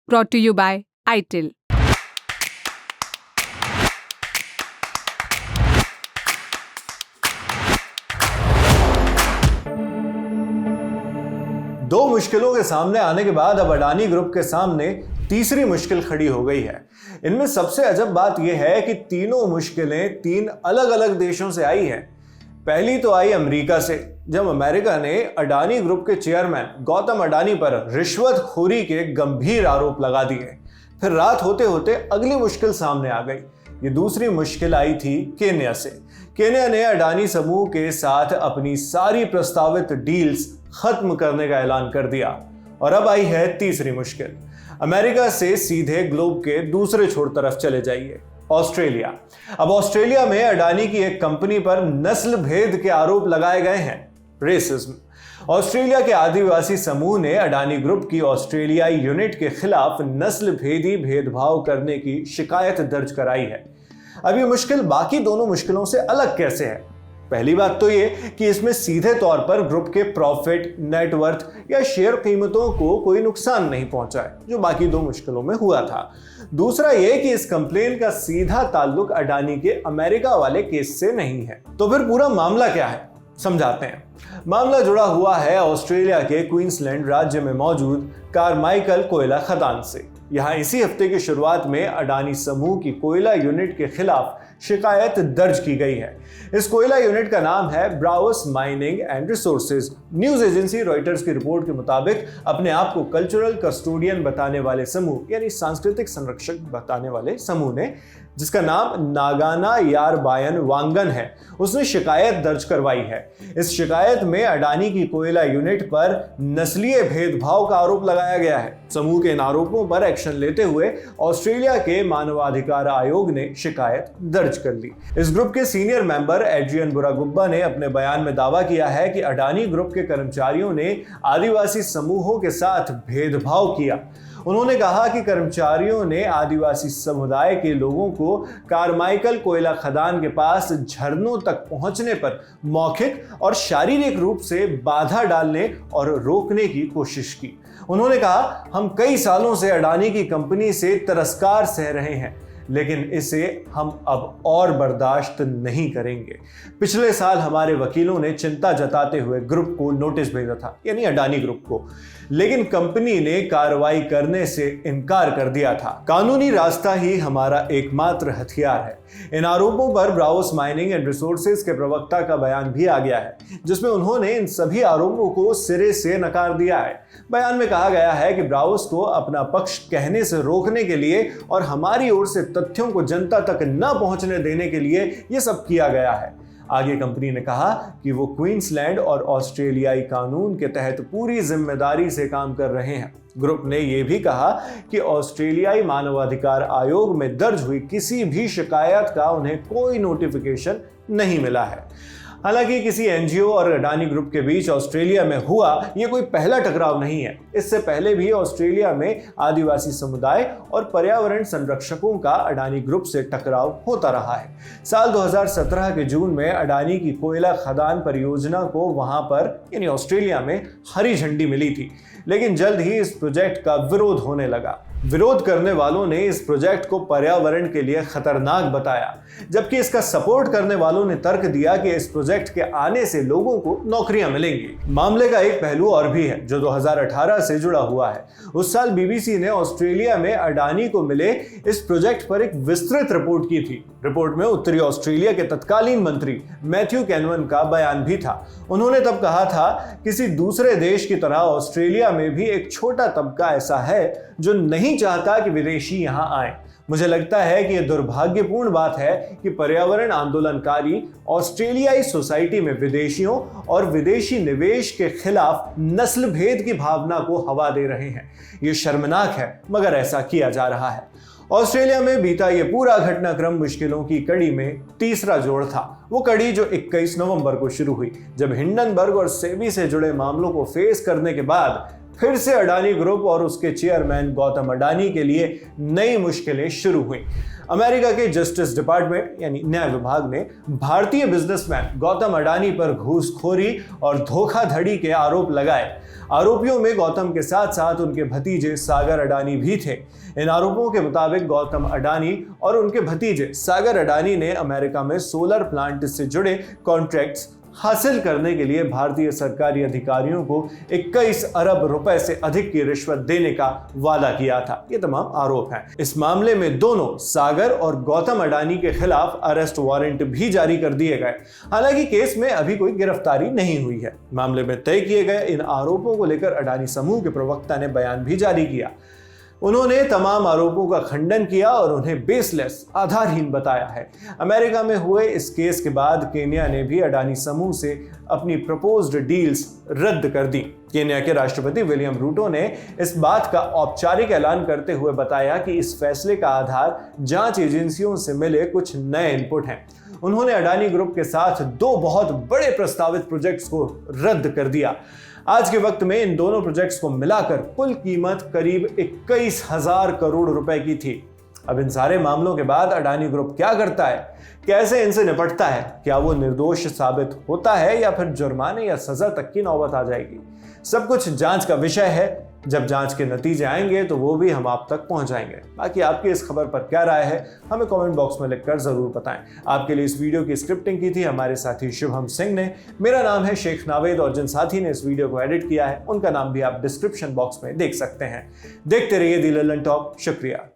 brought to you by ITIL. दो मुश्किलों के सामने आने के बाद अब अडानी ग्रुप के सामने तीसरी मुश्किल खड़ी हो गई है। इनमें सबसे अजब बात यह है कि तीनों मुश्किलें तीन अलग अलग देशों से आई हैं। पहली तो आई अमेरिका से, जब अमेरिका ने अडानी ग्रुप के चेयरमैन गौतम अडानी पर रिश्वतखोरी के गंभीर आरोप लगा दिए। फिर रात होते होते अगली मुश्किल सामने आ गई। ये दूसरी मुश्किल आई थी केन्या से। केन्या ने अडानी समूह के साथ अपनी सारी प्रस्तावित डील्स खत्म करने का ऐलान कर दिया। और अब आई है तीसरी मुश्किल। अमेरिका से सीधे ग्लोब के दूसरे छोर तरफ चले जाइए, ऑस्ट्रेलिया। अब ऑस्ट्रेलिया में अडानी की एक कंपनी पर नस्ल भेद के आरोप लगाए गए हैं, रेसिज्म। ऑस्ट्रेलिया के आदिवासी समूह ने अडानी ग्रुप की ऑस्ट्रेलियाई यूनिट के खिलाफ नस्ल भेदी भेदभाव करने की शिकायत दर्ज कराई है। अब ये मुश्किल बाकी दोनों मुश्किलों से अलग कैसे है? पहली बात तो ये कि इसमें सीधे तौर पर ग्रुप के प्रॉफिट, नेटवर्थ या शेयर कीमतों को कोई नुकसान नहीं पहुंचा है, जो बाकी दो मुश्किलों में हुआ था। दूसरा ये कि इस कंप्लेन का सीधा ताल्लुक अडानी के अमेरिका वाले केस से नहीं है। तो फिर पूरा मामला क्या है, समझाते हैं। मामला जुड़ा हुआ है ऑस्ट्रेलिया के क्वींसलैंड राज्य में मौजूद कारमाइकल कोयला खदान से। यहाँ इसी हफ्ते की शुरुआत में अडानी समूह की कोयला यूनिट के खिलाफ शिकायत दर्ज की गई है। इस कोयला यूनिट का नाम है browse mining and resources. News agency Reuters की रिपोर्ट के मुताबिक अपने आप को कल्चरल कस्टोडियन बताने वाले समूह, यानी सांस्कृतिक संरक्षक बताने वाले समूह ने, जिसका नाम नागाना यारबायन वांगन है, उसने शिकायत दर्ज करवाई है। इस शिकायत में अडानी की कोयला यूनिट पर नस्लीय भेदभाव का आरोप लगाया गया है। समूह के इन आरोपों पर एक्शन लेते हुए ऑस्ट्रेलिया के मानवाधिकार आयोग ने शिकायत दर्ज कर ली। इस ग्रुप के सीनियर मेंबर एड्रियन बुरागुब्बा ने अपने बयान में दावा किया है कि अडानी ग्रुप के कर्मचारियों ने आदिवासी समूहों के साथ भेदभाव किया। उन्होंने कहा कि कर्मचारियों ने आदिवासी समुदाय के लोगों को कारमाइकल कोयला खदान के पास झरनों तक पहुंचने पर मौखिक और शारीरिक रूप से बाधा डालने और रोकने की कोशिश की। उन्होंने कहा, हम कई सालों से अडानी की कंपनी से तिरस्कार सह रहे हैं, लेकिन इसे हम अब और बर्दाश्त नहीं करेंगे। पिछले साल हमारे वकीलों ने चिंता जताते हुए ग्रुप को नोटिस भेजा था, यानी अडानी ग्रुप को, लेकिन कंपनी ने कार्रवाई करने से इनकार कर दिया था। कानूनी रास्ता ही हमारा एकमात्र हथियार है। इन आरोपों पर ब्राउस माइनिंग एंड रिसोर्सेज के प्रवक्ता का बयान भी आ गया है, जिसमें उन्होंने इन सभी आरोपों को सिरे से नकार दिया है। बयान में कहा गया है कि ब्राउस को अपना पक्ष कहने से रोकने के लिए और हमारी ओर से तथ्यों को जनता तक न पहुंचने देने के लिए यह सब किया गया है। आगे कंपनी ने कहा कि वो क्वींसलैंड और ऑस्ट्रेलियाई कानून के तहत पूरी जिम्मेदारी से काम कर रहे हैं। ग्रुप ने यह भी कहा कि ऑस्ट्रेलियाई मानवाधिकार आयोग में दर्ज हुई किसी भी शिकायत का उन्हें कोई नोटिफिकेशन नहीं मिला है। हालांकि किसी एनजीओ और अडानी ग्रुप के बीच ऑस्ट्रेलिया में हुआ ये कोई पहला टकराव नहीं है। इससे पहले भी ऑस्ट्रेलिया में आदिवासी समुदाय और पर्यावरण संरक्षकों का अडानी ग्रुप से टकराव होता रहा है। साल 2017 के जून में अडानी की कोयला खदान परियोजना को वहां पर यानी ऑस्ट्रेलिया में हरी झंडी मिली थी, लेकिन जल्द ही इस प्रोजेक्ट का विरोध होने लगा। विरोध करने वालों ने इस प्रोजेक्ट को पर्यावरण के लिए खतरनाक बताया, जबकि इसका सपोर्ट करने वालों ने तर्क दिया कि इस प्रोजेक्ट के आने से लोगों को नौकरियां मिलेंगी। मामले का एक पहलू और भी है जो 2018 से जुड़ा हुआ है। उस साल बीबीसी ने ऑस्ट्रेलिया में अडानी को मिले इस प्रोजेक्ट पर एक विस्तृत रिपोर्ट की थी। रिपोर्ट में उत्तरी ऑस्ट्रेलिया के तत्कालीन मंत्री मैथ्यू कैनवन का बयान भी था। उन्होंने तब कहा था, किसी दूसरे देश की तरह ऑस्ट्रेलिया में भी एक छोटा तबका ऐसा है जो नहीं चाहता कि विदेशी यहां आए। मुझे लगता है कि यह दुर्भाग्यपूर्ण बात है कि पर्यावरण आंदोलनकारी ऑस्ट्रेलियाई सोसाइटी में विदेशियों और विदेशी निवेश के खिलाफ नस्ल भेद की भावना को हवा दे रहे हैं। यह शर्मनाक है, मगर ऐसा किया जा रहा है। ऑस्ट्रेलिया में बीता ये पूरा घटनाक्रम मुश्किलों की कड़ी में तीसरा जोड़ था। वो कड़ी जो 21 नवंबर को शुरू हुई, जब हिंडनबर्ग और सेबी से जुड़े मामलों को फेस करने के बाद फिर से अडानी ग्रुप और उसके चेयरमैन गौतम अडानी के लिए नई मुश्किलें शुरू हुई। अमेरिका के जस्टिस डिपार्टमेंट यानी न्याय विभाग ने भारतीय बिजनेसमैन गौतम अडानी पर घूसखोरी और धोखाधड़ी के आरोप लगाए। आरोपियों में गौतम के साथ साथ उनके भतीजे सागर अडानी भी थे। इन आरोपों के मुताबिक गौतम अडानी और उनके भतीजे सागर अडानी ने अमेरिका में सोलर प्लांट से जुड़े कॉन्ट्रैक्ट्स हासिल करने के लिए भारतीय सरकारी अधिकारियों को 21 अरब रुपए से अधिक की रिश्वत देने का वादा किया था। ये तमाम आरोप हैं। इस मामले में दोनों सागर और गौतम अडानी के खिलाफ अरेस्ट वारंट भी जारी कर दिए गए। हालांकि केस में अभी कोई गिरफ्तारी नहीं हुई है। मामले में तय किए गए इन आरोपों को लेकर अडानी समूह के प्रवक्ता ने बयान भी जारी किया। उन्होंने तमाम आरोपों का खंडन किया और उन्हें बेसलेस, आधारहीन बताया है। अमेरिका में हुए इस केस के बाद केन्या ने भी अडानी समूह से अपनी प्रपोज्ड डील्स रद्द कर दी। केन्या के राष्ट्रपति विलियम रूटो ने इस बात का औपचारिक ऐलान करते हुए बताया कि इस फैसले का आधार जांच एजेंसियों से मिले कुछ नए इनपुट हैं। उन्होंने अडानी ग्रुप के साथ 2 बहुत बड़े प्रस्तावित प्रोजेक्ट्स को रद्द कर दिया। आज के वक्त में इन दोनों प्रोजेक्ट्स को मिलाकर कुल कीमत करीब 21,000 करोड़ रुपए की थी। अब इन सारे मामलों के बाद अडानी ग्रुप क्या करता है, कैसे इनसे निपटता है, क्या वो निर्दोष साबित होता है या फिर जुर्माने या सजा तक की नौबत आ जाएगी, सब कुछ जांच का विषय है। जब जांच के नतीजे आएंगे तो वो भी हम आप तक पहुंचाएंगे। बाकी आपकी इस खबर पर क्या राय है हमें कमेंट बॉक्स में लिखकर जरूर बताएं। आपके लिए इस वीडियो की स्क्रिप्टिंग की थी हमारे साथी शुभम सिंह ने। मेरा नाम है शेख नावेद और जिन साथी ने इस वीडियो को एडिट किया है उनका नाम भी आप डिस्क्रिप्शन बॉक्स में देख सकते हैं। देखते रहिए दी लल्लन टॉप। शुक्रिया।